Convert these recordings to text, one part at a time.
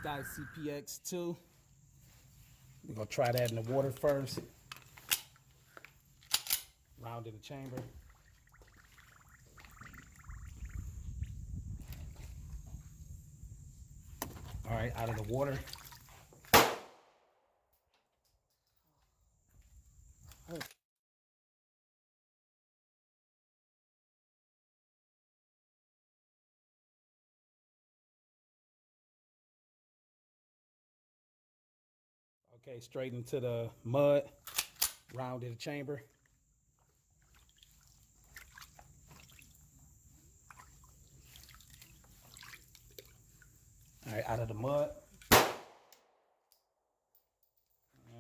Sccy CPX2. We're gonna try that in the water first. Round in the chamber. All right, out of the water. Okay, straight into the mud, round in the chamber. All right, out of the mud. And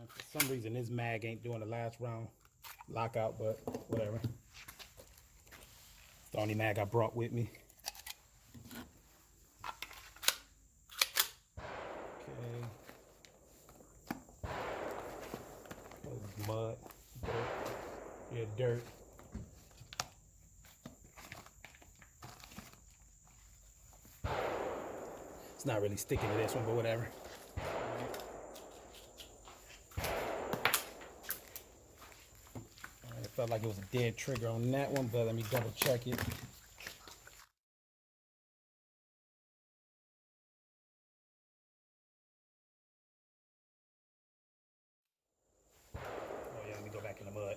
for some reason, this mag ain't doing the last round lockout, but whatever. It's the only mag I brought with me. Okay. Mud, dirt. Yeah, dirt. It's not really sticking to this one, but whatever. It felt like it was a dead trigger on that one, but let me double check it. Oh yeah, let me go back in the mud.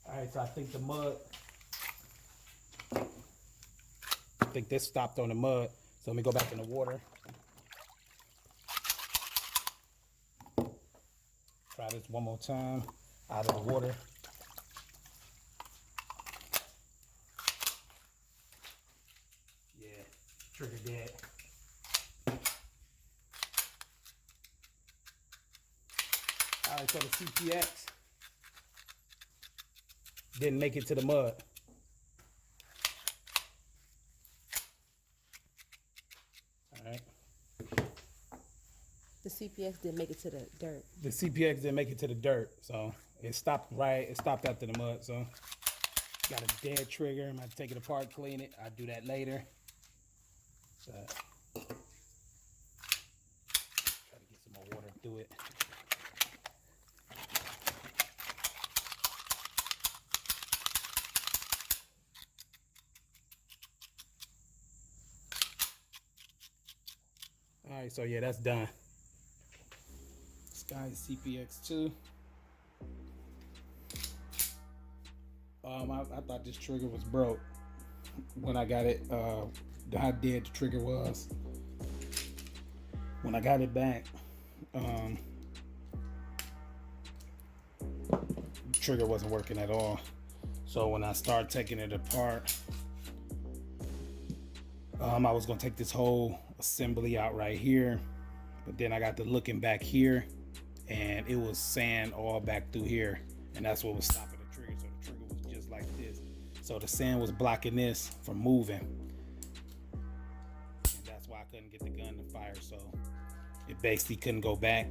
All right, so I think the mud, I think this stopped on the mud. So let me go back in the water. Try this one more time out of the water. Yeah, trigger dead. All right, so the CPX didn't make it to the mud. All right. The CPX didn't make it to the dirt. The CPX didn't make it to the dirt, so it stopped it stopped after the mud. So got a dead trigger. I'm gonna take it apart, clean it. I'll do that later. So, try to get some more water through it. All right, so yeah, that's done. Sccy CPX2. I thought this trigger was broke when I got it. How dead the trigger was. When I got it back, the trigger wasn't working at all. So when I started taking it apart, I was gonna take this whole assembly out right here, but then I got to looking back here, and it was sand all back through here, and that's what was stopping the trigger. So the trigger was just like this. So the sand was blocking this from moving, and that's why I couldn't get the gun to fire. So it basically couldn't go back.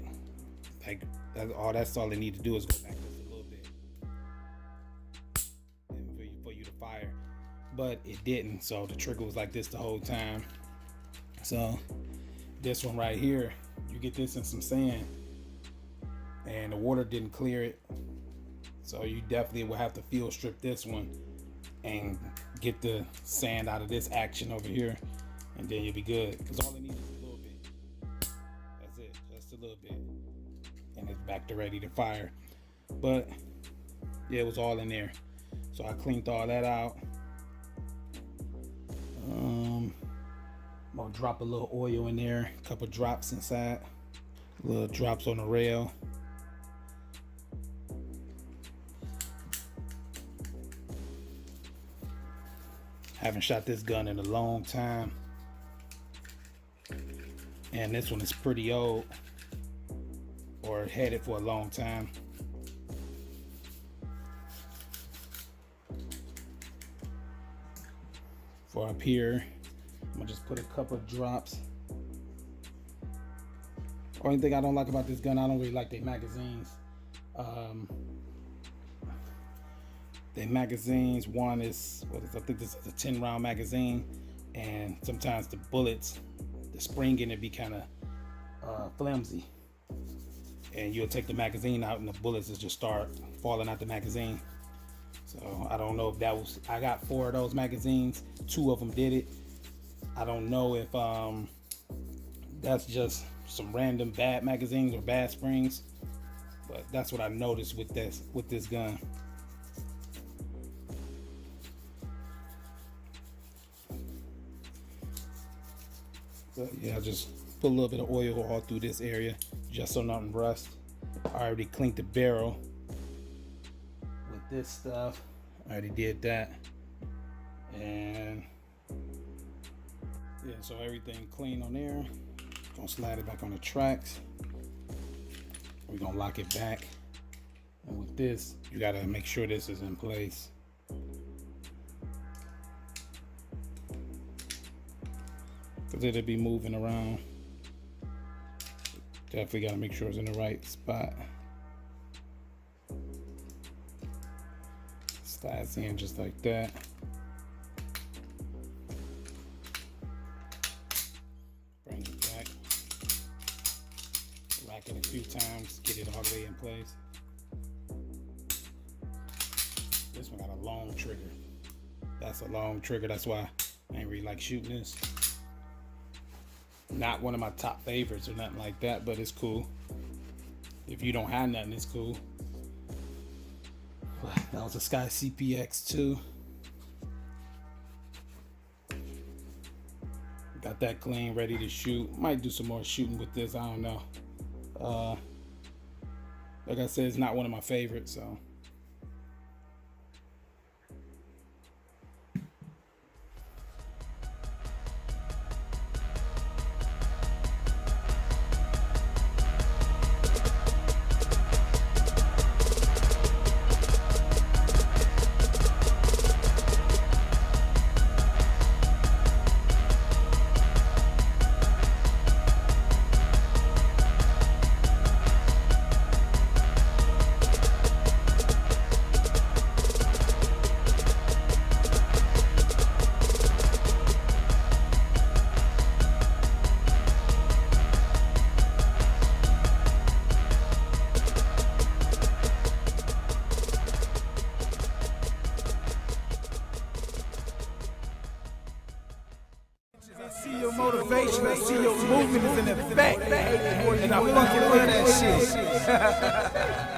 Like that's all they need to do is go back just a little bit, and for you to fire. But it didn't. So the trigger was like this the whole time. So this one right here, you get this in some sand, and the water didn't clear it. So you definitely will have to field strip this one and get the sand out of this action over here, and then you'll be good. Because all it needs is a little bit. That's it, just a little bit, and it's back to ready to fire. But yeah, it was all in there. So I cleaned all that out. I'm gonna drop a little oil in there, a couple drops inside, little drops on the rail. Haven't shot this gun in a long time, and this one is pretty old, or had it for a long time. For up here, I'm gonna just put a couple of drops. Only thing I don't like about this gun, I don't really like the magazines. The magazines, one is, I think this is a 10-round magazine, and sometimes the bullets, the spring in it be kind of flimsy, and you'll take the magazine out and the bullets will just start falling out the magazine. So I don't know if that was, I got 4 of those magazines, 2 of them did it. I don't know if that's just some random bad magazines or bad springs, but that's what I noticed with this gun. But yeah, just put a little bit of oil all through this area just so nothing rust. I already cleaned the barrel with this stuff. I already did that. And yeah, so everything clean on there. Gonna slide it back on the tracks. We're gonna lock it back. And with this, you gotta make sure this is in place. Cause it'll be moving around. Definitely gotta make sure it's in the right spot. Slides in just like that. Bring it back. Rack it a few times, get it all the way in place. This one got a long trigger. That's a long trigger, that's why I ain't really like shooting this. Not one of my top favorites or nothing like that, but it's cool. If you don't have nothing, it's cool. That was a Sccy CPX2. Got that clean, ready to shoot. Might do some more shooting with this, I don't know. Like I said, it's not one of my favorites, so. See your motivation, I see your movement is in effect, and I fucking love that shit.